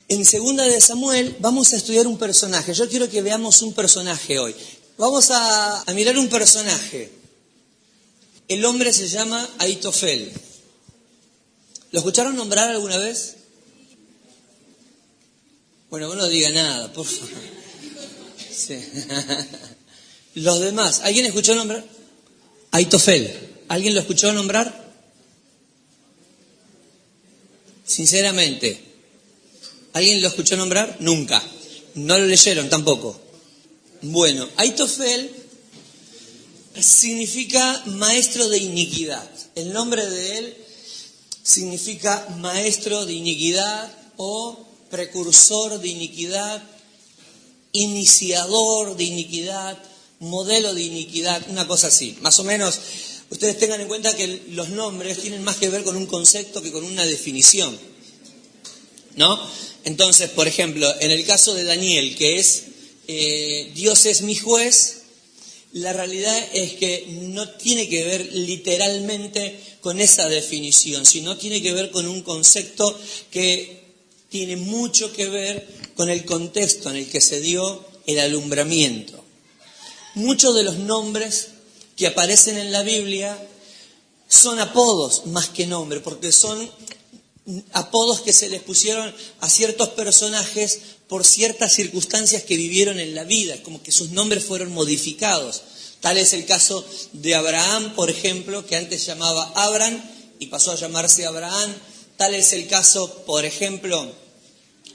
En segunda de Samuel vamos a estudiar un personaje. Yo quiero que veamos un personaje hoy. Vamos a mirar un personaje. El hombre se llama Ahitofel. ¿Lo escucharon nombrar alguna vez? Bueno, no diga nada, por favor. Sí. Los demás, ¿alguien escuchó nombrar? Ahitofel. ¿Alguien lo escuchó nombrar? Sinceramente, ¿alguien lo escuchó nombrar? Nunca. No lo leyeron tampoco. Bueno, Ahitofel significa maestro de iniquidad. El nombre de él significa maestro de iniquidad o precursor de iniquidad, iniciador de iniquidad, modelo de iniquidad, una cosa así. Más o menos, ustedes tengan en cuenta que los nombres tienen más que ver con un concepto que con una definición, ¿no? Entonces, por ejemplo, en el caso de Daniel, que es Dios es mi juez, la realidad es que no tiene que ver literalmente con esa definición, sino tiene que ver con un concepto que tiene mucho que ver con el contexto en el que se dio el alumbramiento. Muchos de los nombres que aparecen en la Biblia son apodos más que nombres, porque son apodos que se les pusieron a ciertos personajes por ciertas circunstancias que vivieron en la vida, como que sus nombres fueron modificados. Tal es el caso de Abraham, por ejemplo, que antes se llamaba Abram y pasó a llamarse Abraham. Tal es el caso, por ejemplo,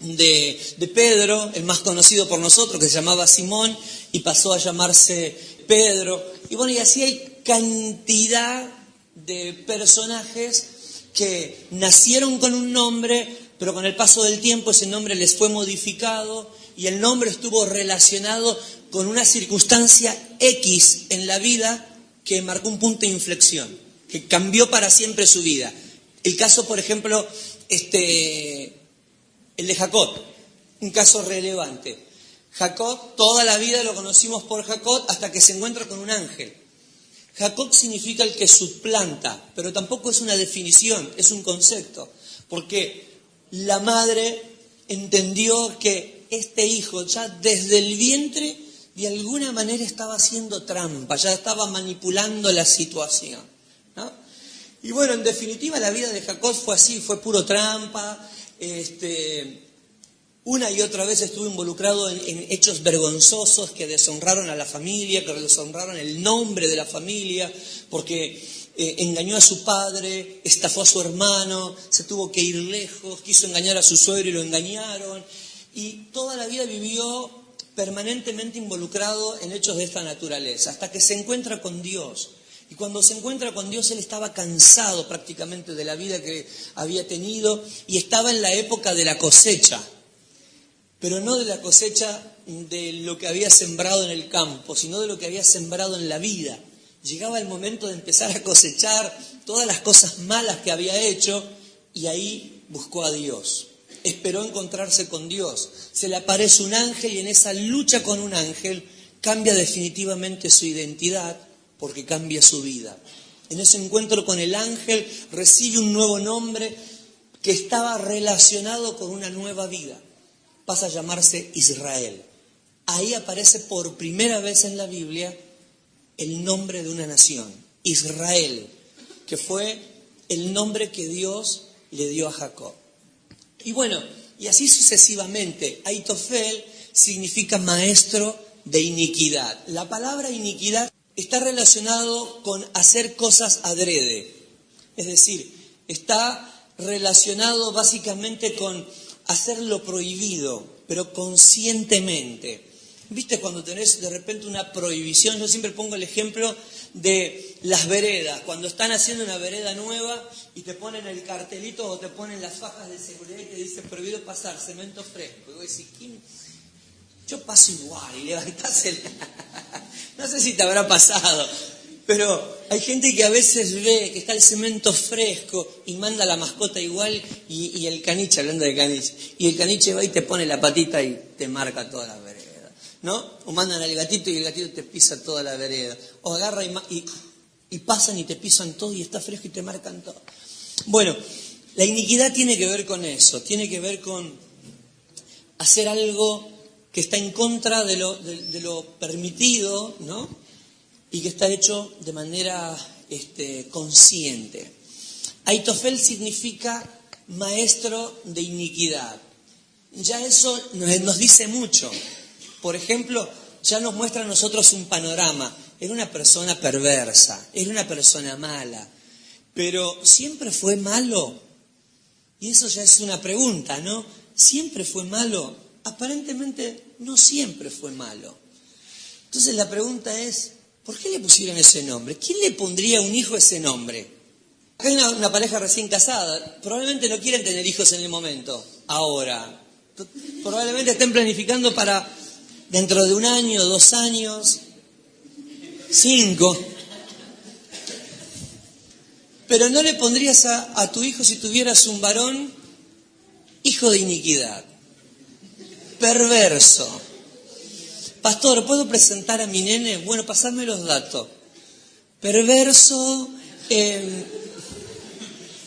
de Pedro, el más conocido por nosotros, que se llamaba Simón y pasó a llamarse Pedro. Y bueno, y así hay cantidad de personajes que nacieron con un nombre, pero con el paso del tiempo ese nombre les fue modificado y el nombre estuvo relacionado con una circunstancia X en la vida que marcó un punto de inflexión, que cambió para siempre su vida. El caso, por ejemplo, el de Jacob, un caso relevante. Jacob, toda la vida lo conocimos por Jacob hasta que se encuentra con un ángel. Jacob significa el que suplanta, pero tampoco es una definición, es un concepto, porque la madre entendió que este hijo ya desde el vientre de alguna manera estaba haciendo trampa, ya estaba manipulando la situación, ¿no? Y bueno, en definitiva la vida de Jacob fue así, fue puro trampa. Una y otra vez estuvo involucrado en hechos vergonzosos que deshonraron a la familia, que deshonraron el nombre de la familia, porque engañó a su padre, estafó a su hermano, se tuvo que ir lejos, quiso engañar a su suegro y lo engañaron, y toda la vida vivió permanentemente involucrado en hechos de esta naturaleza, hasta que se encuentra con Dios. Y cuando se encuentra con Dios, él estaba cansado prácticamente de la vida que había tenido y estaba en la época de la cosecha, pero no de la cosecha de lo que había sembrado en el campo, sino de lo que había sembrado en la vida. Llegaba el momento de empezar a cosechar todas las cosas malas que había hecho y ahí buscó a Dios. Esperó encontrarse con Dios. Se le aparece un ángel y en esa lucha con un ángel cambia definitivamente su identidad porque cambia su vida. En ese encuentro con el ángel recibe un nuevo nombre que estaba relacionado con una nueva vida. Pasa a llamarse Israel. Ahí aparece por primera vez en la Biblia el nombre de una nación, Israel, que fue el nombre que Dios le dio a Jacob. Y bueno, y así sucesivamente. Ahitofel significa maestro de iniquidad. La palabra iniquidad está relacionado con hacer cosas adrede. Es decir, está relacionado básicamente con hacer lo prohibido, pero conscientemente. ¿Viste cuando tenés de repente una prohibición? Yo siempre pongo el ejemplo de las veredas. Cuando están haciendo una vereda nueva y te ponen el cartelito o te ponen las fajas de seguridad que dice prohibido pasar cemento fresco. Y vos decís, ¿quién? Yo paso igual y levantás el... No sé si te habrá pasado, pero hay gente que a veces ve que está el cemento fresco y manda la mascota igual y el caniche, hablando de caniche, y el caniche va y te pone la patita y te marca toda la vereda, ¿no? O mandan al gatito y el gatito te pisa toda la vereda. O agarra y pasan y te pisan todo y está fresco y te marcan todo. Bueno, la iniquidad tiene que ver con eso, tiene que ver con hacer algo que está en contra de lo permitido, ¿no? Y que está hecho de manera consciente. Aitofel significa maestro de iniquidad. Ya eso nos dice mucho. Por ejemplo, ya nos muestra a nosotros un panorama. Era una persona perversa, era una persona mala, pero ¿siempre fue malo? Y eso ya es una pregunta, ¿no? ¿Siempre fue malo? Aparentemente no siempre fue malo. Entonces la pregunta es, ¿por qué le pusieron ese nombre? ¿Quién le pondría a un hijo ese nombre? Acá hay una pareja recién casada, probablemente no quieren tener hijos en el momento, ahora. Probablemente estén planificando para dentro de 1 año, 2 años, 5. Pero no le pondrías a tu hijo, si tuvieras un varón, hijo de iniquidad, perverso. Pastor, ¿puedo presentar a mi nene? Bueno, pasame los datos. Perverso,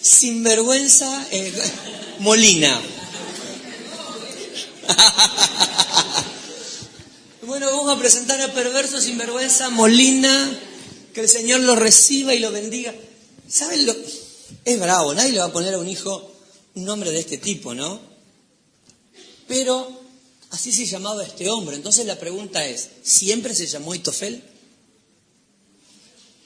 sinvergüenza, Molina. Bueno, vamos a presentar a perverso, sinvergüenza, Molina, que el Señor lo reciba y lo bendiga. ¿Saben lo? Es bravo, nadie le va a poner a un hijo un nombre de este tipo, ¿no? Pero así se llamaba este hombre. Entonces la pregunta es, ¿siempre se llamó Aitofel?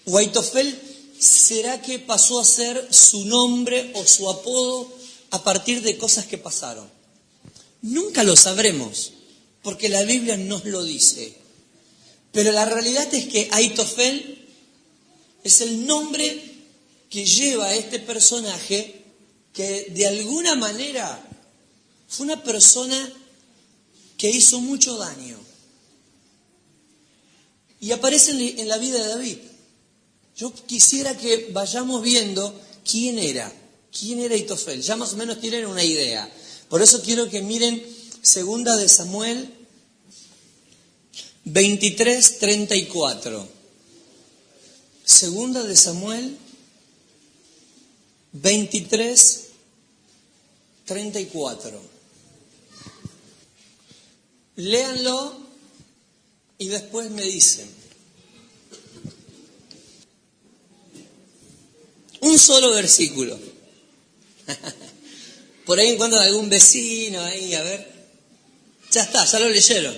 ¿O Aitofel será que pasó a ser su nombre o su apodo a partir de cosas que pasaron? Nunca lo sabremos, porque la Biblia nos lo dice. Pero la realidad es que Aitofel es el nombre que lleva a este personaje que de alguna manera fue una persona que hizo mucho daño. Y aparece en la vida de David. Yo quisiera que vayamos viendo quién era Aitofel. Ya más o menos tienen una idea. Por eso quiero que miren 2 de Samuel 23:34. 2 de Samuel 23:34. Léanlo y después me dicen. Un solo versículo. Por ahí encuentran algún vecino ahí, a ver. Ya está, ya lo leyeron.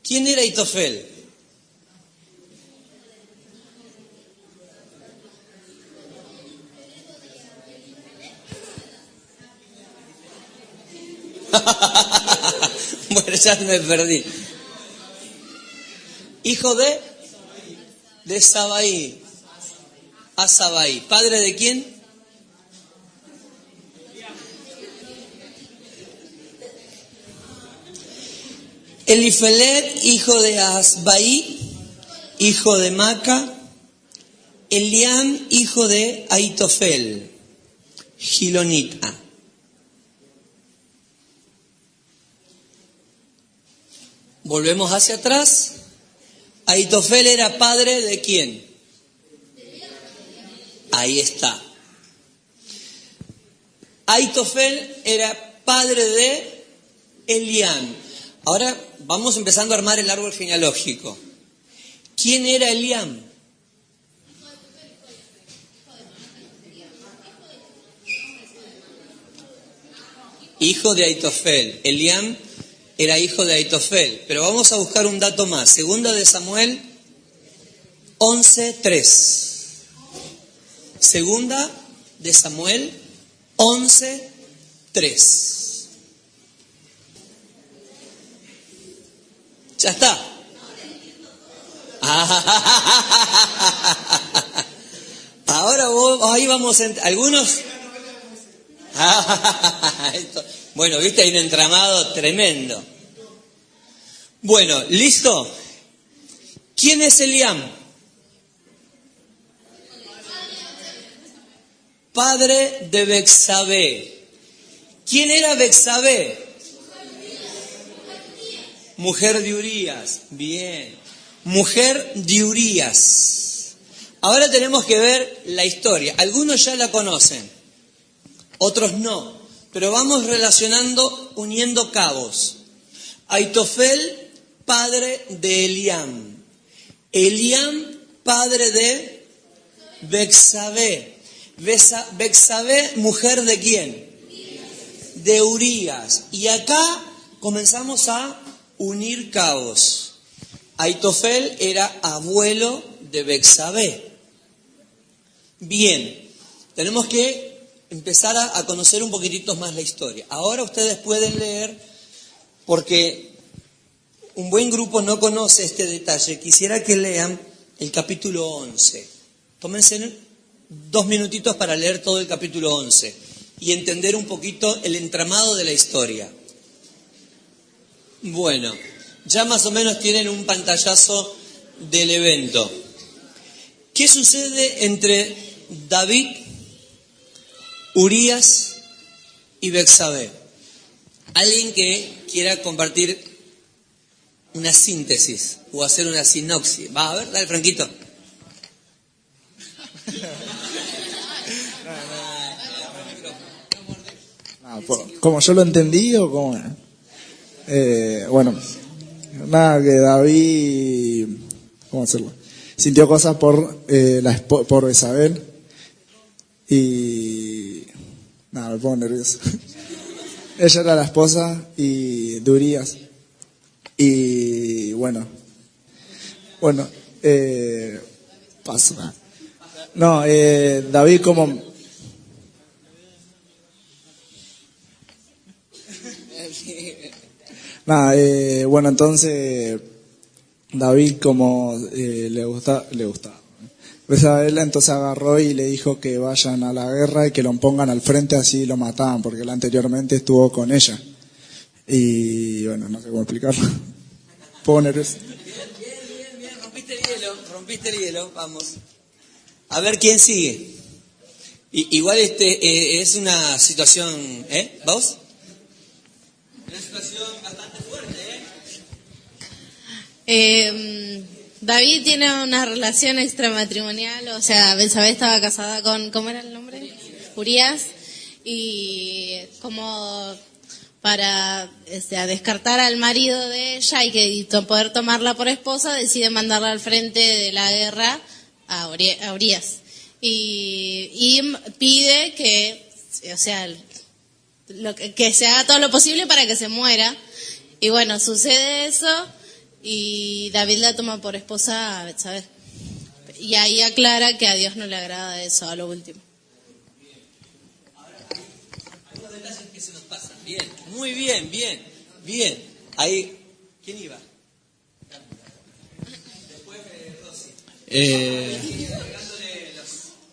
¿Quién era Aitofel? Bueno, ya me perdí. Hijo de Sabai. Asabai. ¿Padre de quién? Elifelet, hijo de Asbai, hijo de Maca. Eliam, hijo de Aitofel, Gilonita. Volvemos hacia atrás. Aitofel era padre de quién? Ahí está. Aitofel era padre de Eliam. Ahora vamos empezando a armar el árbol genealógico. ¿Quién era Eliam? Hijo de Aitofel. Eliam era hijo de Aitofel. Pero vamos a buscar un dato más. 2 de Samuel 11:3. 2 de Samuel 11:3. Ya está. Ahora ahí vamos, algunos. Bueno, viste, hay un entramado tremendo. Bueno, ¿listo? ¿Quién es Eliam? Padre de Betsabé. ¿Quién era Betsabé? Mujer de Urías. Bien. Mujer de Urías. Ahora tenemos que ver la historia. Algunos ya la conocen, otros no. pero vamos relacionando, uniendo cabos. Aitofel, padre de Eliam. Eliam, padre de Betsabé. Betsabé, mujer de quién? De Urías. Y acá comenzamos a unir cabos. Aitofel era abuelo de Betsabé. Bien, tenemos que empezar a conocer un poquitito más la historia. Ahora ustedes pueden leer, porque un buen grupo no conoce este detalle. Quisiera que lean el capítulo 11. Tómense 2 minutitos para leer todo el capítulo 11 y entender un poquito el entramado de la historia. Bueno, ya más o menos tienen un pantallazo del evento. ¿Qué sucede entre David, Urías y Betsabé? Alguien que quiera compartir una síntesis o hacer una sinopsis. Va a ver, dale, Franquito. ¿Como yo lo entendí o cómo? Bueno, nada, que David, ¿cómo hacerlo? Sintió cosas por por Isabel y nada, me pongo nervioso. Ella era la esposa de Urías y bueno, paso. No, David como nada, bueno, entonces David como le gustaba Isabel, entonces agarró y le dijo que vayan a la guerra y que lo pongan al frente, así lo mataban, porque él anteriormente estuvo con ella. Y bueno, no sé cómo explicarlo. Puedo nervioso. Bien, rompiste el hielo, vamos. A ver quién sigue. Igual es una situación, ¿vos? Una situación bastante fuerte, David tiene una relación extramatrimonial, o sea, Betsabé estaba casada con, ¿cómo era el nombre? Urías, y como para descartar al marido de ella y poder tomarla por esposa, decide mandarla al frente de la guerra a Urías. Y pide que, o sea, que se haga todo lo posible para que se muera. Y bueno, sucede eso. Y David la toma por esposa a Betsabé. Y ahí aclara que a Dios no le agrada eso, a lo último. Ahora, hay unos detalles que se nos pasan. Bien, muy bien. Ahí, ¿quién iba? Después Rosy.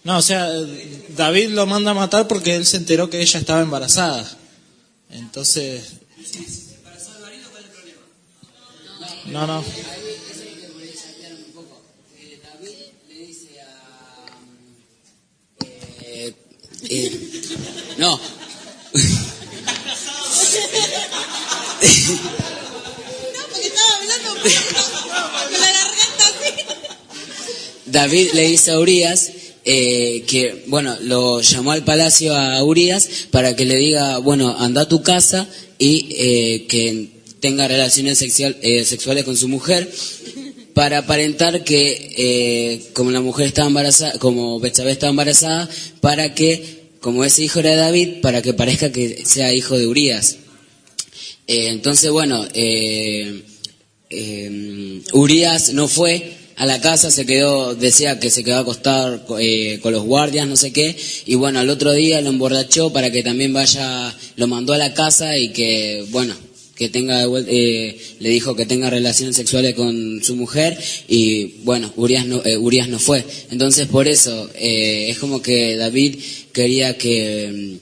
No, o sea, David lo manda a matar porque él se enteró que ella estaba embarazada. Entonces... No. David le dice no. Porque estaba hablando con la garganta así. David le dice a Urías que, bueno, lo llamó al palacio a Urías para que le diga, bueno, anda a tu casa y que tenga relaciones sexuales con su mujer, para aparentar que como la mujer estaba embarazada, como Betsabé estaba embarazada, para que, como ese hijo era de David, para que parezca que sea hijo de Urías. Entonces, bueno, Urías no fue a la casa, decía que se quedó a acostar con los guardias, no sé qué, y bueno, al otro día lo emborrachó para que también lo mandó a la casa y que, bueno, que tenga le dijo que tenga relaciones sexuales con su mujer, y bueno, Urías no fue. Entonces por eso es como que David quería que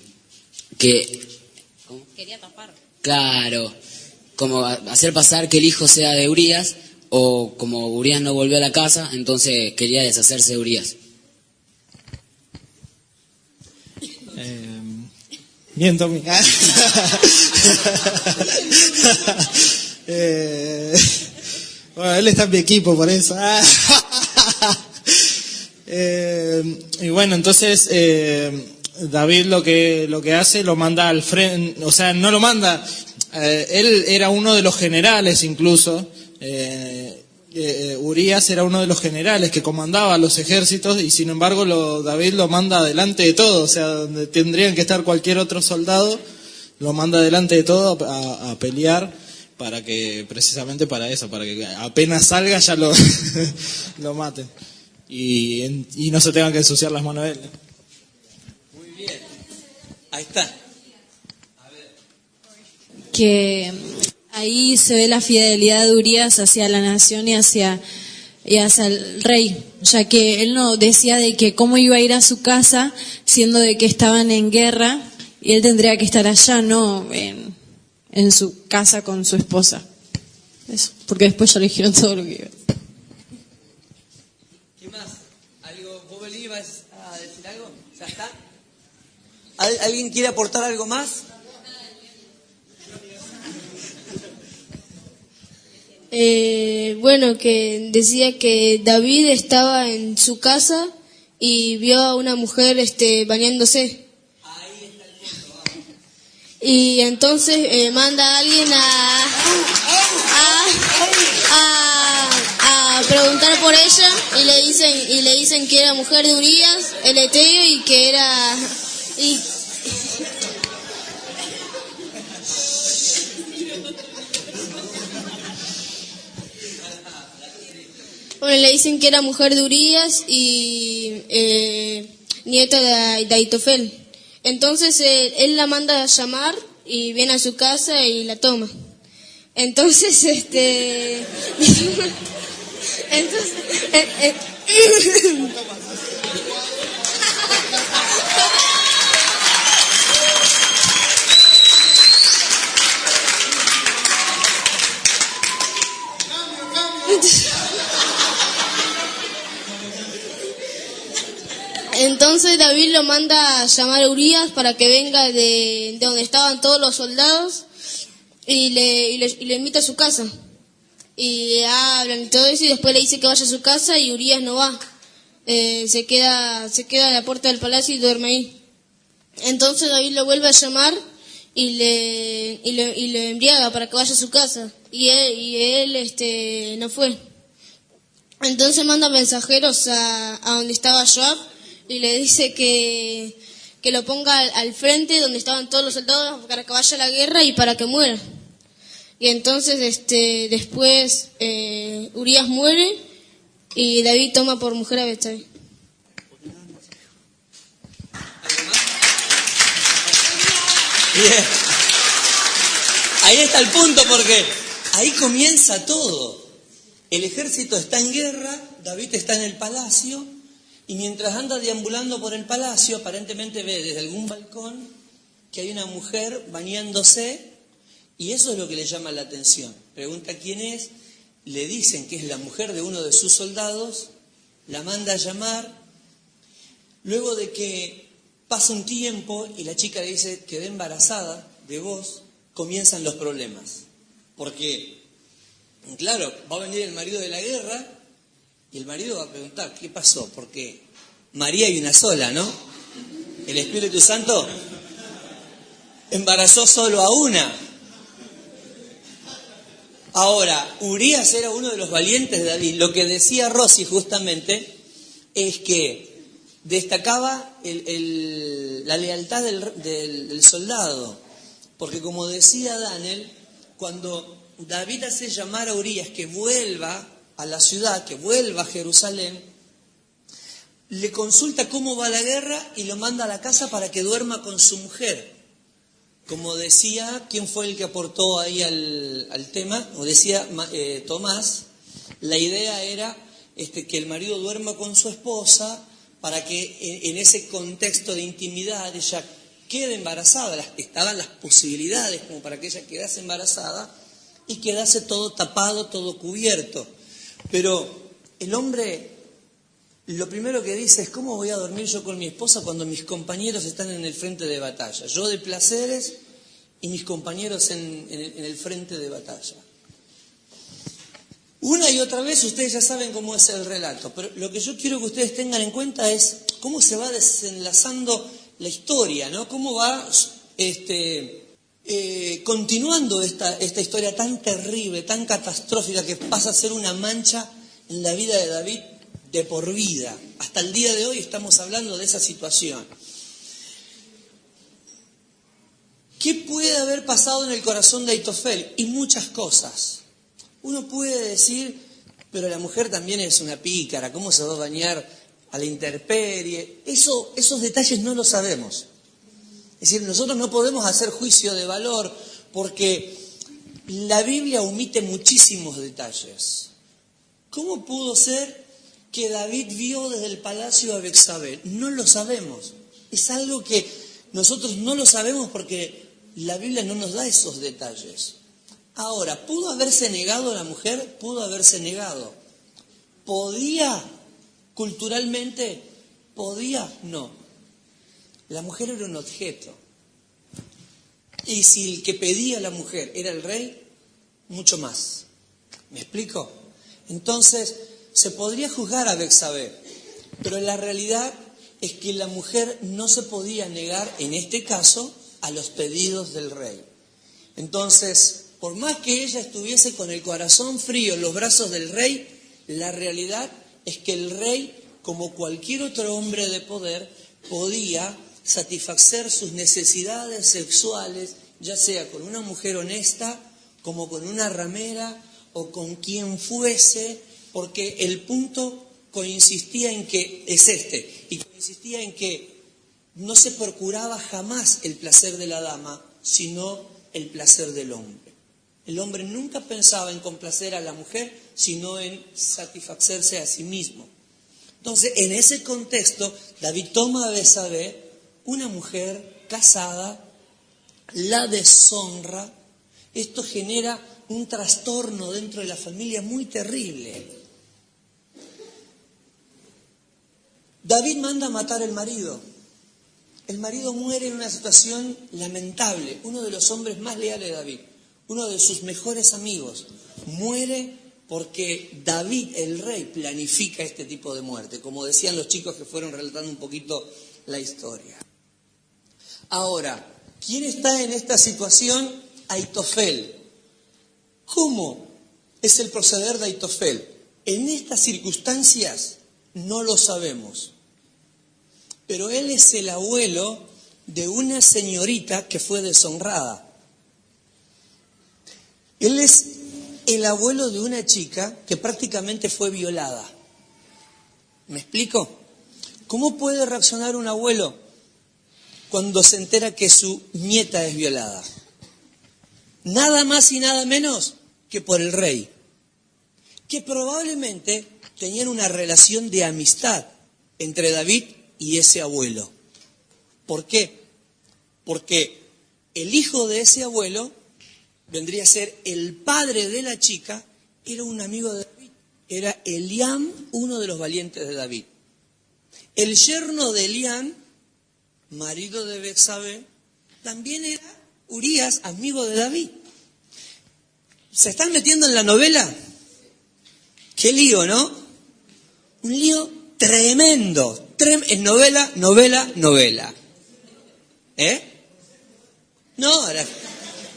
¿cómo? Quería tapar. Claro, como hacer pasar que el hijo sea de Urías, o como Urías no volvió a la casa, entonces quería deshacerse de Urías. Bien, Tommy. Bueno, él está en mi equipo, por eso. Y bueno, entonces David lo que hace, lo manda al frente, o sea, no lo manda, él era uno de los generales incluso, Urías era uno de los generales que comandaba los ejércitos y sin embargo David lo manda delante de todo, o sea, donde tendrían que estar cualquier otro soldado, lo manda delante de todo a pelear para que, precisamente para eso, para que apenas salga ya lo, lo maten y no se tengan que ensuciar las manos de él. Muy bien, ahí está. Que ahí se ve la fidelidad de Urías hacia la nación y hacia el rey, ya que él no decía de que cómo iba a ir a su casa siendo de que estaban en guerra y él tendría que estar allá, no en su casa con su esposa. Eso, porque después ya le dijeron todo lo que iba. ¿Qué más? ¿Algo? ¿Vos, Belén, ibas a decir algo? ¿Ya está? ¿Alguien quiere aportar algo más? Bueno, que decía que David estaba en su casa y vio a una mujer bañándose. Y entonces manda a alguien a preguntar por ella y le dicen que era mujer de Urías, el eteo, y que era bueno, le dicen que era mujer de Urías y nieta de Ahitofel. Entonces él la manda a llamar y viene a su casa y la toma. Entonces Entonces David lo manda a llamar a Urías para que venga de donde estaban todos los soldados y le invita a su casa. Y hablan y todo eso y después le dice que vaya a su casa y Urías no va. Se queda a la puerta del palacio y duerme ahí. Entonces David lo vuelve a llamar y le embriaga para que vaya a su casa. Y él no fue. Entonces manda mensajeros a donde estaba Joab y le dice que lo ponga al frente donde estaban todos los soldados para que vaya a la guerra y para que muera. Y entonces después Urías muere y David toma por mujer a Betsabé. Bien. Ahí está el punto, porque ahí comienza todo. El ejército está en guerra, David está en el palacio, y mientras anda deambulando por el palacio, aparentemente ve desde algún balcón que hay una mujer bañándose, y eso es lo que le llama la atención. Pregunta quién es, le dicen que es la mujer de uno de sus soldados, la manda a llamar. Luego de que pasa un tiempo y la chica le dice que quedé embarazada de vos, comienzan los problemas. Porque, claro, va a venir el marido de la guerra y el marido va a preguntar, ¿qué pasó? Porque María hay una sola, ¿no? El Espíritu Santo embarazó solo a una. Ahora, Urías era uno de los valientes de David. Lo que decía Rosy justamente es que destacaba la lealtad del soldado. Porque como decía Daniel, cuando David hace llamar a Urías que vuelva a la ciudad, que vuelva a Jerusalén, le consulta cómo va la guerra y lo manda a la casa para que duerma con su mujer. Como decía, ¿quién fue el que aportó ahí al tema? O decía Tomás, la idea era que el marido duerma con su esposa para que en ese contexto de intimidad ella quede embarazada. Estaban las posibilidades como para que ella quedase embarazada y quedase todo tapado, todo cubierto. Pero el hombre lo primero que dice es, ¿cómo voy a dormir yo con mi esposa cuando mis compañeros están en el frente de batalla? Yo de placeres y mis compañeros en el frente de batalla. Una y otra vez ustedes ya saben cómo es el relato, pero lo que yo quiero que ustedes tengan en cuenta es cómo se va desenlazando la historia, ¿no? Cómo va continuando esta historia tan terrible, tan catastrófica, que pasa a ser una mancha en la vida de David de por vida. Hasta el día de hoy estamos hablando de esa situación. ¿Qué puede haber pasado en el corazón de Aitofel? Y muchas cosas. Uno puede decir, pero la mujer también es una pícara, ¿cómo se va a bañar a la intemperie? Esos detalles no los sabemos. Es decir, nosotros no podemos hacer juicio de valor porque la Biblia omite muchísimos detalles. ¿Cómo pudo ser que David vio desde el palacio a Betsabé? No lo sabemos. Es algo que nosotros no lo sabemos porque la Biblia no nos da esos detalles. Ahora, ¿pudo haberse negado la mujer? Pudo haberse negado. ¿Podía culturalmente? ¿Podía? No. La mujer era un objeto. Y si el que pedía a la mujer era el rey, mucho más. ¿Me explico? Entonces, se podría juzgar a Betsabé, pero la realidad es que la mujer no se podía negar, en este caso, a los pedidos del rey. Entonces, por más que ella estuviese con el corazón frío en los brazos del rey, la realidad es que el rey, como cualquier otro hombre de poder, podía satisfacer sus necesidades sexuales, ya sea con una mujer honesta, como con una ramera o con quien fuese, porque el punto consistía en que, y consistía en que no se procuraba jamás el placer de la dama, sino el placer del hombre. El hombre nunca pensaba en complacer a la mujer, sino en satisfacerse a sí mismo. Entonces, en ese contexto, David toma a Betsabé, una mujer casada, la deshonra. Esto genera un trastorno dentro de la familia muy terrible. David manda a matar al marido. El marido muere en una situación lamentable. Uno de los hombres más leales de David, uno de sus mejores amigos, muere porque David, el rey, planifica este tipo de muerte, como decían los chicos que fueron relatando un poquito la historia. Ahora, ¿quién está en esta situación? Aitofel. ¿Cómo es el proceder de Aitofel? En estas circunstancias no lo sabemos, pero él es el abuelo de una señorita que fue deshonrada. Él es el abuelo de una chica que prácticamente fue violada. ¿Me explico? ¿Cómo puede reaccionar un abuelo cuando se entera que su nieta es violada? Nada más y nada menos que por el rey, que probablemente tenían una relación de amistad entre David y ese abuelo. ¿Por qué? Porque el hijo de ese abuelo vendría a ser el padre de la chica, era un amigo de David, era Eliam, uno de los valientes de David. El yerno de Eliam, marido de Betsabé, también era Urías, amigo de David. ¿Se están metiendo en la novela? Qué lío, ¿no? Un lío tremendo. Es novela. No,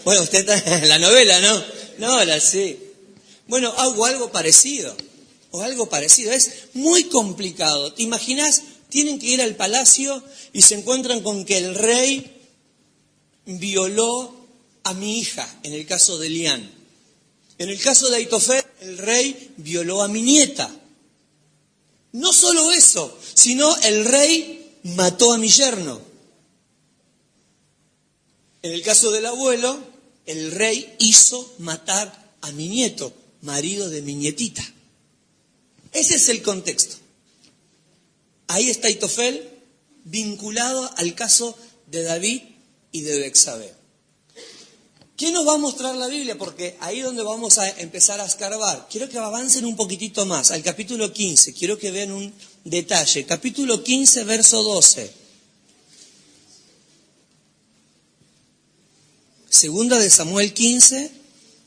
bueno, usted está en la novela, ¿no? No, ahora sí. Bueno, hago algo parecido. Es muy complicado. ¿Te imaginas? Tienen que ir al palacio y se encuentran con que el rey violó a mi hija, en el caso de Elián. En el caso de Aitofel, el rey violó a mi nieta. No solo eso, sino el rey mató a mi yerno. En el caso del abuelo, el rey hizo matar a mi nieto, marido de mi nietita. Ese es el contexto. Ahí está Aitofel vinculado al caso de David y de Betsabé. ¿Qué nos va a mostrar la Biblia? Porque ahí es donde vamos a empezar a escarbar. Quiero que avancen un poquitito más, al capítulo 15. Quiero que vean un detalle. Capítulo 15, verso 12. Segunda de Samuel 15,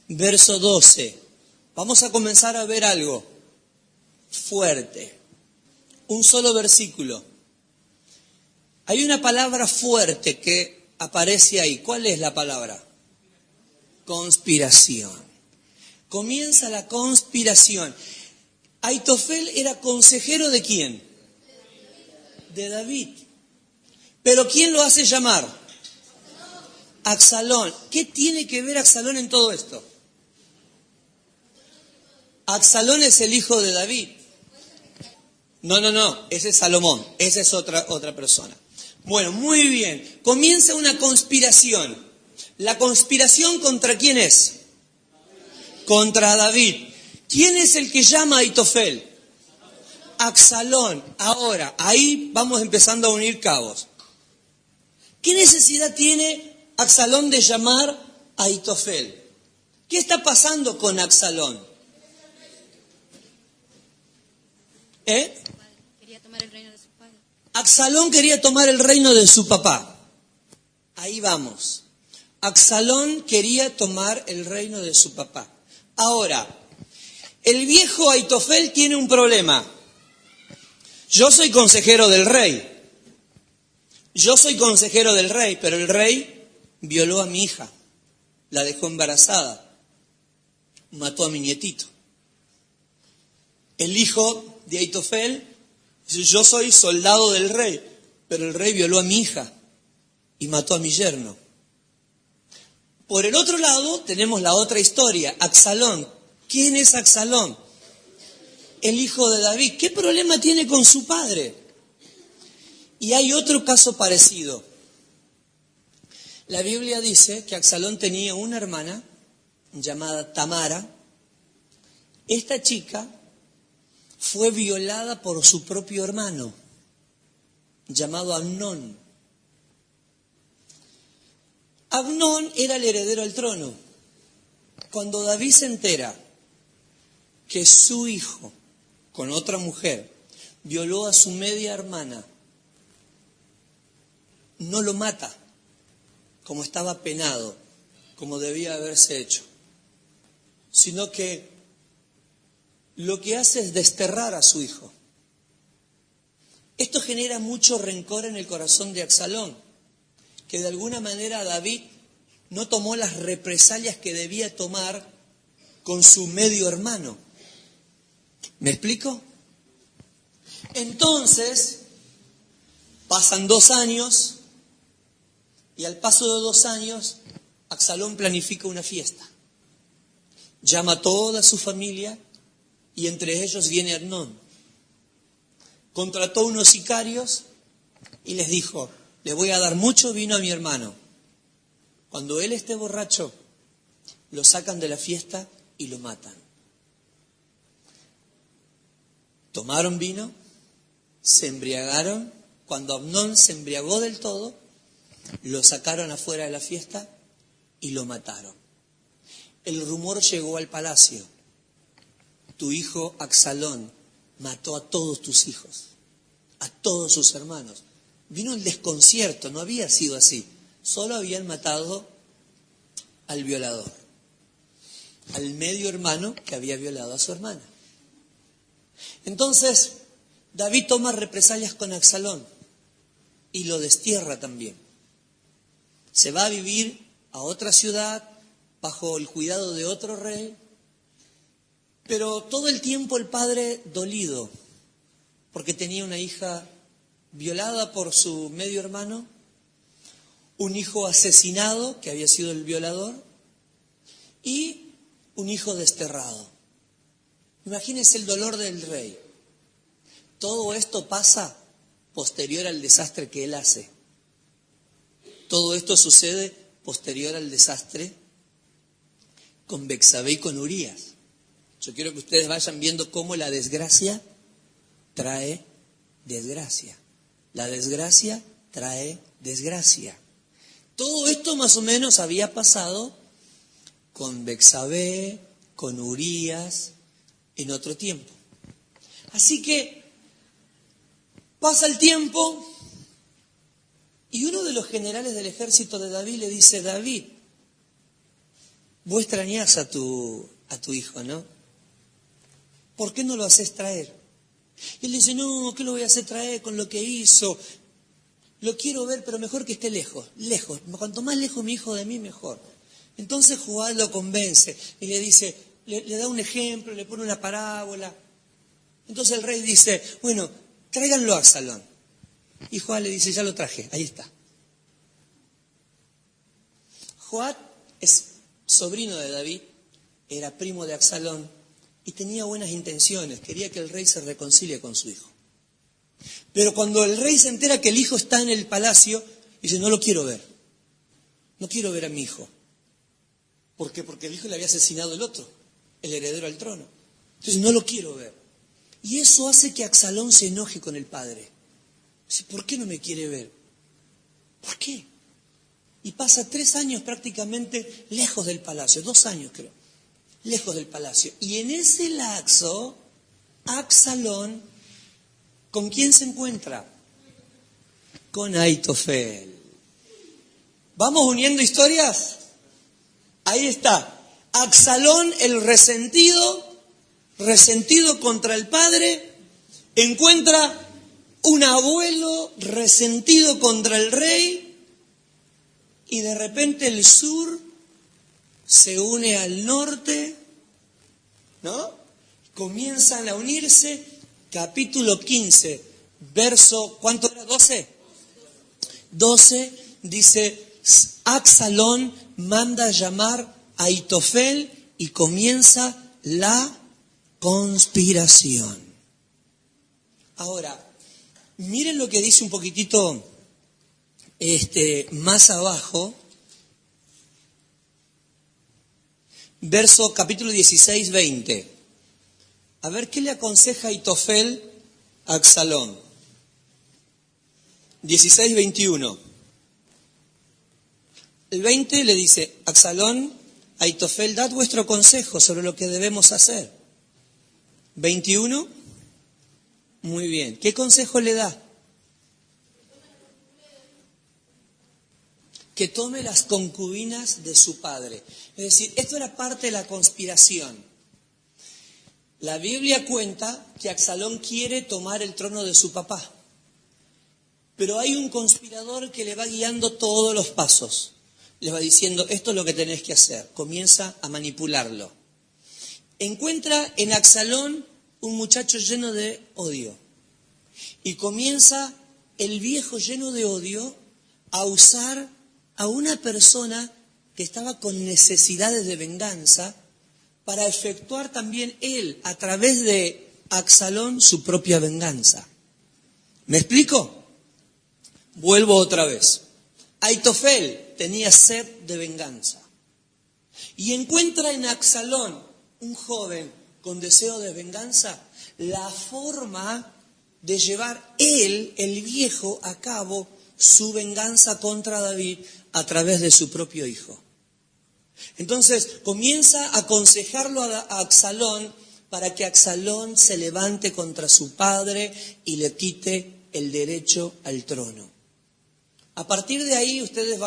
verso 12. Vamos a comenzar a ver algo fuerte. Un solo versículo. Hay una palabra fuerte que aparece ahí. ¿Cuál es la palabra? Conspiración. Comienza la conspiración. Aitofel era consejero ¿de quién? De David. ¿Pero quién lo hace llamar? Absalón. ¿Qué tiene que ver Absalón en todo esto? Absalón es el hijo de David. No, ese es Salomón, esa es otra persona. Bueno, muy bien, comienza una conspiración. ¿La conspiración contra quién es? Contra David. ¿Quién es el que llama a Aitofel? Absalón. Ahora, ahí vamos empezando a unir cabos. ¿Qué necesidad tiene Absalón de llamar a Aitofel? ¿Qué está pasando con Absalón? Quería tomar el reino de su padre. Absalón quería tomar el reino de su papá. Ahí vamos. Absalón quería tomar el reino de su papá. Ahora, el viejo Aitofel tiene un problema. Yo soy consejero del rey. Pero el rey violó a mi hija, la dejó embarazada, mató a mi nietito. El hijo de Aitofel dice, yo soy soldado del rey, pero el rey violó a mi hija y mató a mi yerno. Por el otro lado tenemos la otra historia, Absalón. ¿Quién es Absalón? El hijo de David. ¿Qué problema tiene con su padre? Y hay otro caso parecido. La Biblia dice que Absalón tenía una hermana llamada Tamara. Esta chica fue violada por su propio hermano, llamado Amnón. Amnón era el heredero al trono. Cuando David se entera que su hijo, con otra mujer, violó a su media hermana, no lo mata, como estaba penado, como debía haberse hecho, sino que lo que hace es desterrar a su hijo. Esto genera mucho rencor en el corazón de Absalón, que de alguna manera David no tomó las represalias que debía tomar con su medio hermano. ¿Me explico? Entonces, pasan 2 años y al paso de 2 años, Absalón planifica una fiesta. Llama a toda su familia y entre ellos viene Amnón. Contrató unos sicarios y les dijo, le voy a dar mucho vino a mi hermano. Cuando él esté borracho, lo sacan de la fiesta y lo matan. Tomaron vino, se embriagaron. Cuando Amnón se embriagó del todo, lo sacaron afuera de la fiesta y lo mataron. El rumor llegó al palacio. Tu hijo Absalón mató a todos tus hijos, a todos sus hermanos. Vino el desconcierto, no había sido así. Solo habían matado al violador, al medio hermano que había violado a su hermana. Entonces, David toma represalias con Absalón y lo destierra también. Se va a vivir a otra ciudad bajo el cuidado de otro rey, pero todo el tiempo el padre dolido, porque tenía una hija violada por su medio hermano, un hijo asesinado, que había sido el violador, y un hijo desterrado. Imagínense el dolor del rey. Todo esto pasa posterior al desastre que él hace. Todo esto sucede posterior al desastre con Betsabé y con Urías. Yo quiero que ustedes vayan viendo cómo la desgracia trae desgracia. La desgracia trae desgracia. Todo esto más o menos había pasado con Betsabé, con Urías, en otro tiempo. Así que pasa el tiempo y uno de los generales del ejército de David le dice, David, vos extrañás a tu hijo, ¿no? ¿Por qué no lo haces traer? Y él dice, no, ¿qué lo voy a hacer traer con lo que hizo? lo quiero ver, pero mejor que esté lejos, lejos. Cuanto más lejos mi hijo de mí, mejor. Entonces Joab lo convence y le dice, le da un ejemplo, le pone una parábola. Entonces el rey dice, bueno, tráiganlo a Absalón. Y Joab le dice, ya lo traje, ahí está. Joab es sobrino de David, era primo de Absalón y tenía buenas intenciones, quería que el rey se reconcilie con su hijo. Pero cuando el rey se entera que el hijo está en el palacio, dice, no lo quiero ver, no quiero ver a mi hijo. ¿Por qué? Porque el hijo le había asesinado el otro, el heredero al trono. Entonces no lo quiero ver. Y eso hace que Absalón se enoje con el padre. Dice, ¿por qué no me quiere ver? ¿Por qué? Y pasa 3 años prácticamente lejos del palacio, 2 años creo, lejos del palacio. Y en ese lapso, Absalón, ¿con quién se encuentra? Con Aitofel. ¿Vamos uniendo historias? Ahí está. Absalón, el resentido contra el padre, encuentra un abuelo resentido contra el rey y de repente el sur se une al norte, ¿no? Comienzan a unirse, capítulo 15, verso, ¿cuánto era? 12. 12 dice, Absalón manda llamar a Aitofel y comienza la conspiración. Ahora, miren lo que dice un poquitito más abajo, verso capítulo 16, 20. A ver qué le aconseja Aitofel a Absalón. 16, 21. El 20 le dice, Absalón, Aitofel, dad vuestro consejo sobre lo que debemos hacer. 21, muy bien. ¿Qué consejo le da? Que tome las concubinas de su padre. Es decir, esto era parte de la conspiración. La Biblia cuenta que Absalón quiere tomar el trono de su papá. Pero hay un conspirador que le va guiando todos los pasos. Le va diciendo, esto es lo que tenés que hacer. Comienza a manipularlo. Encuentra en Absalón un muchacho lleno de odio. Y comienza el viejo lleno de odio a usar a una persona que estaba con necesidades de venganza para efectuar también él, a través de Absalón, su propia venganza. ¿Me explico? Vuelvo otra vez. Aitofel tenía sed de venganza y encuentra en Absalón, un joven con deseo de venganza, la forma de llevar él, el viejo, a cabo su venganza contra David a través de su propio hijo. Entonces comienza a aconsejarlo a Absalón para que Absalón se levante contra su padre y le quite el derecho al trono. A partir de ahí ustedes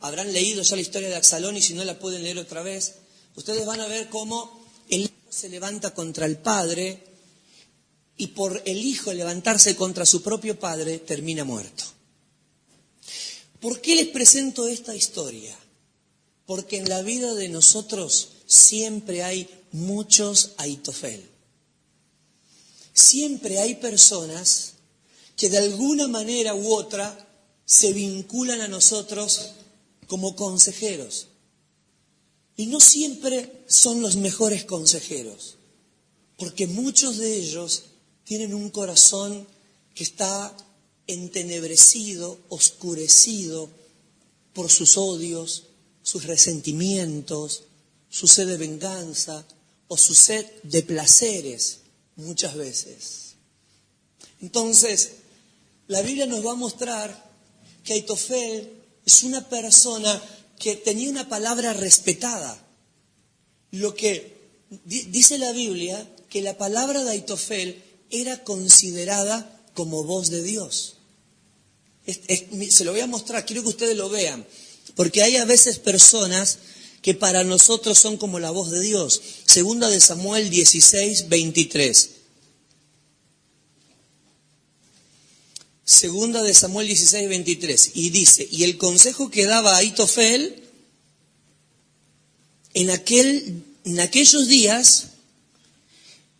habrán leído ya la historia de Absalón y si no la pueden leer otra vez, ustedes van a ver cómo el hijo se levanta contra el padre y por el hijo levantarse contra su propio padre termina muerto. ¿Por qué les presento esta historia? Porque en la vida de nosotros siempre hay muchos Aitofel. Siempre hay personas que de alguna manera u otra se vinculan a nosotros como consejeros. Y no siempre son los mejores consejeros, porque muchos de ellos tienen un corazón que está entenebrecido, oscurecido por sus odios, sus resentimientos, su sed de venganza o su sed de placeres muchas veces. Entonces, la Biblia nos va a mostrar que Aitofel es una persona que tenía una palabra respetada. Lo que dice la Biblia, que la palabra de Aitofel era considerada como voz de Dios. Se lo voy a mostrar, quiero que ustedes lo vean, porque hay a veces personas que para nosotros son como la voz de Dios. Segunda de Samuel 16, 23. Segunda de Samuel 16, 23. Y dice, y el consejo que daba Ahitofel en aquellos días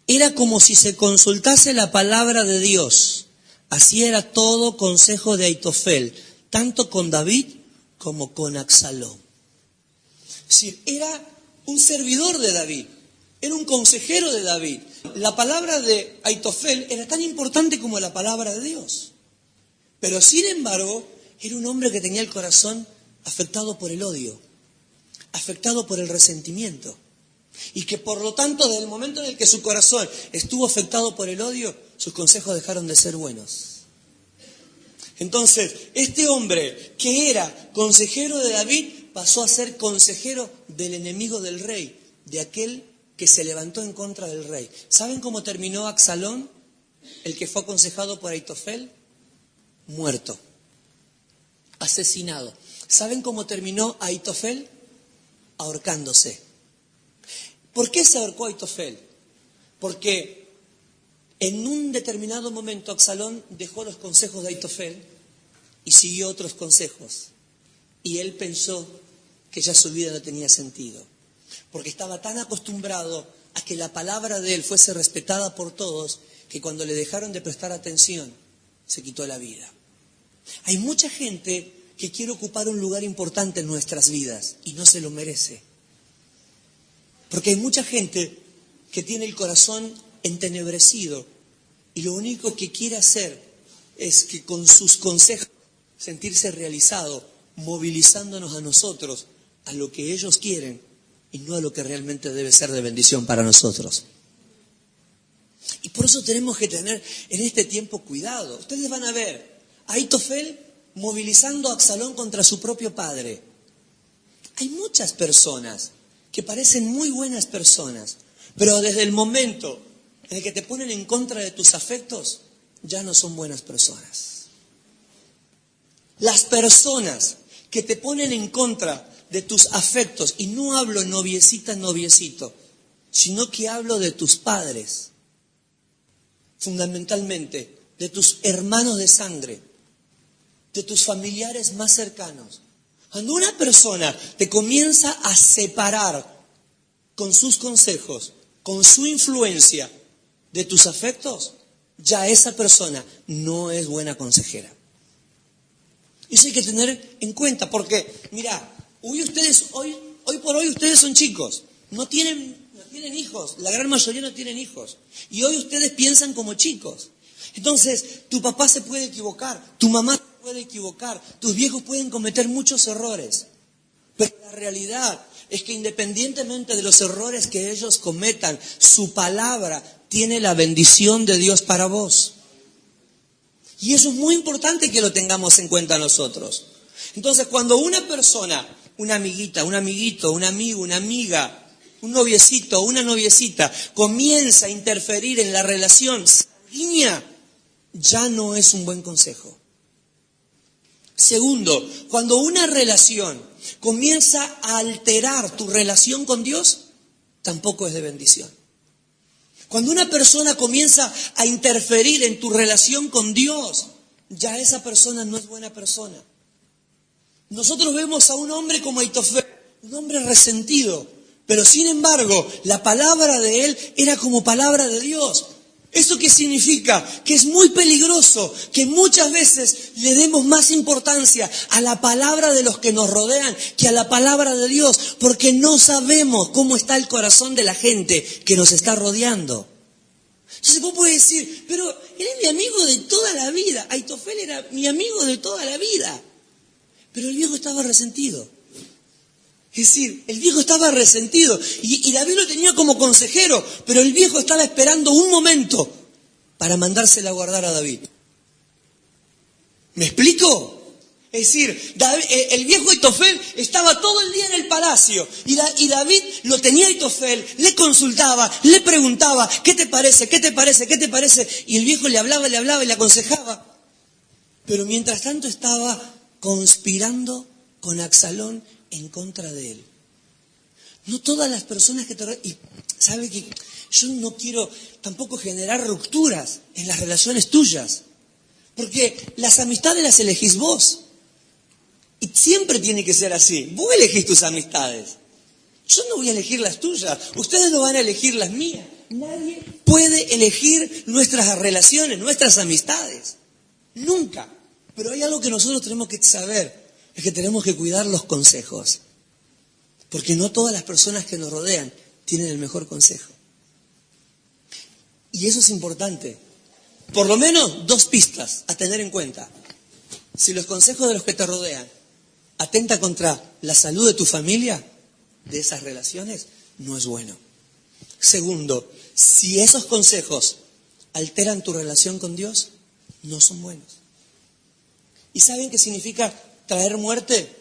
era como si se consultase la palabra de Dios. Así era todo consejo de Ahitofel, tanto con David como con Absalón. Es decir, era un servidor de David, era un consejero de David. La palabra de Ahitofel era tan importante como la palabra de Dios. Pero sin embargo, era un hombre que tenía el corazón afectado por el odio, afectado por el resentimiento. Y que por lo tanto, desde el momento en el que su corazón estuvo afectado por el odio, sus consejos dejaron de ser buenos. Entonces, este hombre que era consejero de David pasó a ser consejero del enemigo del rey, de aquel que se levantó en contra del rey. ¿Saben cómo terminó Absalón, el que fue aconsejado por Ahitofel? Muerto, asesinado. ¿Saben cómo terminó Ahitofel? Ahorcándose. ¿Por qué se ahorcó Ahitofel? Porque en un determinado momento Absalón dejó los consejos de Ahitofel y siguió otros consejos. Y él pensó que ya su vida no tenía sentido. Porque estaba tan acostumbrado a que la palabra de él fuese respetada por todos, que cuando le dejaron de prestar atención, se quitó la vida. Hay mucha gente que quiere ocupar un lugar importante en nuestras vidas y no se lo merece. Porque hay mucha gente que tiene el corazón entenebrecido y lo único que quiere hacer es que con sus consejos sentirse realizado, movilizándonos a nosotros a lo que ellos quieren y no a lo que realmente debe ser de bendición para nosotros. Y por eso tenemos que tener en este tiempo cuidado. Ustedes van a ver a Ahitofel movilizando a Absalón contra su propio padre. Hay muchas personas que parecen muy buenas personas, pero desde el momento en el que te ponen en contra de tus afectos, ya no son buenas personas. Las personas que te ponen en contra de tus afectos, y no hablo noviecita, noviecito, sino que hablo de tus padres, fundamentalmente, de tus hermanos de sangre, de tus familiares más cercanos. Cuando una persona te comienza a separar con sus consejos, con su influencia de tus afectos, ya esa persona no es buena consejera. Eso hay que tener en cuenta, porque, mira, hoy por hoy ustedes son chicos, no tienen hijos, la gran mayoría no tienen hijos, y hoy ustedes piensan como chicos. Entonces, tu papá se puede equivocar, tu mamá se puede equivocar, tus viejos pueden cometer muchos errores, pero la realidad es que independientemente de los errores que ellos cometan, su palabra tiene la bendición de Dios para vos. Y eso es muy importante que lo tengamos en cuenta nosotros. Entonces, cuando una persona, una amiguita, un amiguito, un amigo, una amiga, un noviecito o una noviecita comienza a interferir en la relación sanguínea, ya no es un buen consejo. Segundo, cuando una relación comienza a alterar tu relación con Dios, tampoco es de bendición. Cuando una persona comienza a interferir en tu relación con Dios, ya esa persona no es buena persona. Nosotros vemos a un hombre como Ahitofel, un hombre resentido, pero sin embargo, la palabra de él era como palabra de Dios. ¿Eso qué significa? Que es muy peligroso que muchas veces le demos más importancia a la palabra de los que nos rodean que a la palabra de Dios, porque no sabemos cómo está el corazón de la gente que nos está rodeando. Entonces vos podés decir, pero él es mi amigo de toda la vida, Ahitofel era mi amigo de toda la vida, pero el viejo estaba resentido. Es decir, el viejo estaba resentido y David lo tenía como consejero, pero el viejo estaba esperando un momento para mandársela a guardar a David. ¿Me explico? Es decir, el viejo Ahitofel estaba todo el día en el palacio y David lo tenía Ahitofel, le consultaba, le preguntaba, ¿qué te parece? ¿Qué te parece? ¿Qué te parece? Y el viejo le hablaba y le aconsejaba. Pero mientras tanto estaba conspirando con Absalón en contra de él. No todas las personas que te... Y sabe que yo no quiero tampoco generar rupturas en las relaciones tuyas, Porque las amistades las elegís vos. Y siempre tiene que ser así. Vos elegís tus amistades. Yo no voy a elegir las tuyas. Ustedes no van a elegir las mías. Nadie puede elegir nuestras relaciones, nuestras amistades. Nunca. Pero hay algo que nosotros tenemos que saber. Es que tenemos que cuidar los consejos. Porque no todas las personas que nos rodean tienen el mejor consejo. Y eso es importante. Por lo menos 2 pistas a tener en cuenta. Si los consejos de los que te rodean atentan contra la salud de tu familia, de esas relaciones, no es bueno. Segundo, si esos consejos alteran tu relación con Dios, no son buenos. ¿Y saben qué significa traer muerte?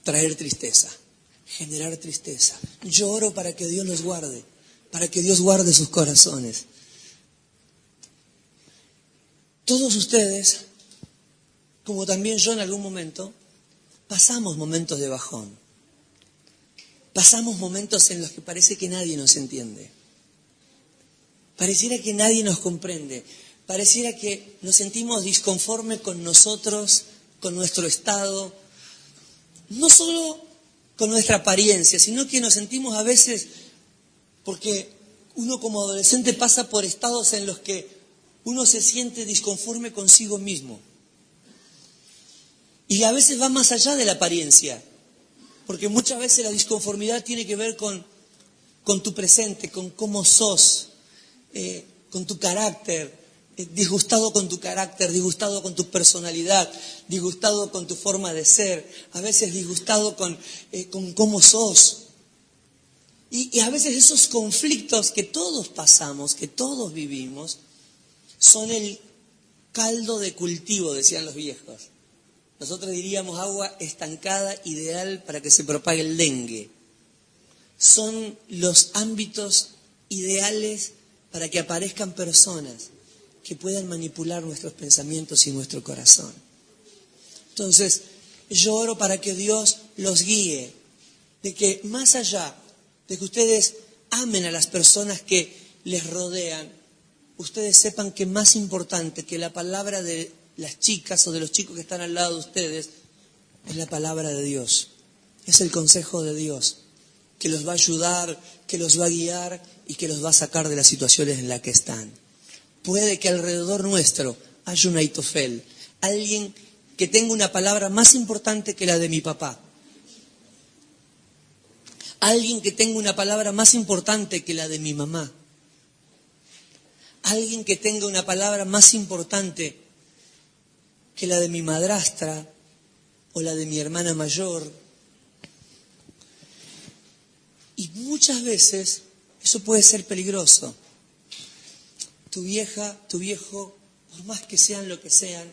Traer tristeza, generar tristeza. Yo oro para que Dios los guarde, para que Dios guarde sus corazones. Todos ustedes, como también yo en algún momento, pasamos momentos de bajón. Pasamos momentos en los que parece que nadie nos entiende. Pareciera que nadie nos comprende. Pareciera que nos sentimos disconformes con nosotros, con nuestro estado. No solo con nuestra apariencia, sino que nos sentimos a veces, porque uno como adolescente pasa por estados en los que uno se siente disconforme consigo mismo. Y a veces va más allá de la apariencia, porque muchas veces la disconformidad tiene que ver con tu presente, con cómo sos, con tu carácter, disgustado con tu carácter, disgustado con tu personalidad, disgustado con tu forma de ser, a veces disgustado con cómo sos. Y a veces esos conflictos que todos pasamos, que todos vivimos, son el caldo de cultivo, decían los viejos. Nosotros diríamos agua estancada ideal para que se propague el dengue. Son los ámbitos ideales para que aparezcan personas que puedan manipular nuestros pensamientos y nuestro corazón. Entonces, yo oro para que Dios los guíe, de que más allá de que ustedes amen a las personas que les rodean, ustedes sepan que más importante que la palabra de las chicas o de los chicos que están al lado de ustedes es la palabra de Dios. Es el consejo de Dios que los va a ayudar, que los va a guiar y que los va a sacar de las situaciones en las que están. Puede que alrededor nuestro haya un Aitofel, alguien que tenga una palabra más importante que la de mi papá. Alguien que tenga una palabra más importante que la de mi mamá. Alguien que tenga una palabra más importante que la de mi madrastra o la de mi hermana mayor. Y muchas veces eso puede ser peligroso. Tu vieja, tu viejo, por más que sean lo que sean,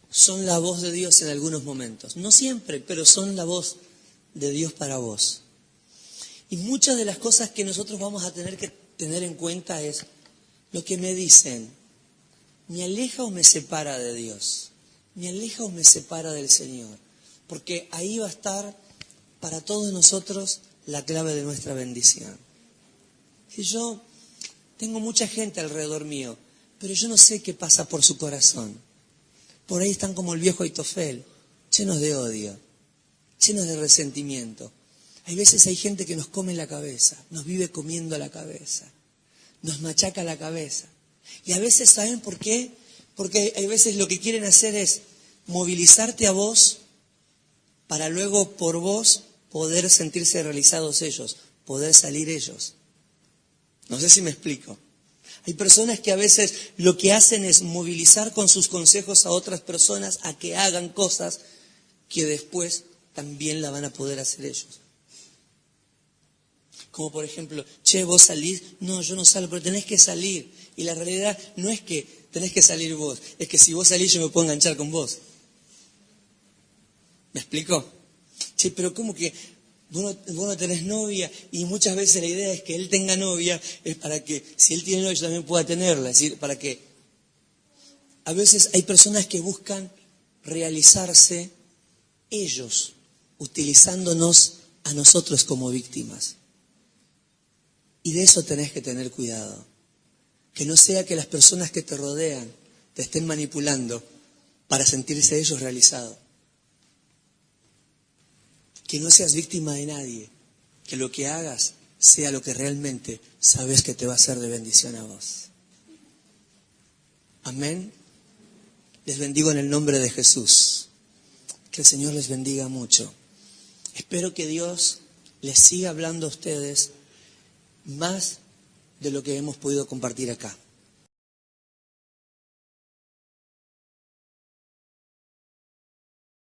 son la voz de Dios en algunos momentos. No siempre, pero son la voz de Dios para vos. Y muchas de las cosas que nosotros vamos a tener que tener en cuenta es lo que me dicen. ¿Me aleja o me separa de Dios? ¿Me aleja o me separa del Señor? Porque ahí va a estar para todos nosotros la clave de nuestra bendición. Si yo tengo mucha gente alrededor mío, pero yo no sé qué pasa por su corazón. Por ahí están como el viejo Aitofel, llenos de odio, llenos de resentimiento. Hay veces hay gente que nos come la cabeza, nos vive comiendo la cabeza, nos machaca la cabeza. Y a veces, ¿saben por qué? Porque hay veces lo que quieren hacer es movilizarte a vos para luego por vos poder sentirse realizados ellos, poder salir ellos. No sé si me explico. Hay personas que a veces lo que hacen es movilizar con sus consejos a otras personas a que hagan cosas que después también la van a poder hacer ellos. Como por ejemplo, che, vos salís, no, yo no salgo, pero tenés que salir. Y la realidad no es que tenés que salir vos, es que si vos salís yo me puedo enganchar con vos. ¿Me explico? Che, pero ¿cómo que vos no tenés novia? Y muchas veces la idea es que él tenga novia, es para que si él tiene novia yo también pueda tenerla. Es decir, para que a veces hay personas que buscan realizarse ellos, utilizándonos a nosotros como víctimas. Y de eso tenés que tener cuidado. Que no sea que las personas que te rodean te estén manipulando para sentirse ellos realizados. Que no seas víctima de nadie, que lo que hagas sea lo que realmente sabes que te va a ser de bendición a vos. Amén. Les bendigo en el nombre de Jesús. Que el Señor les bendiga mucho. Espero que Dios les siga hablando a ustedes más de lo que hemos podido compartir acá.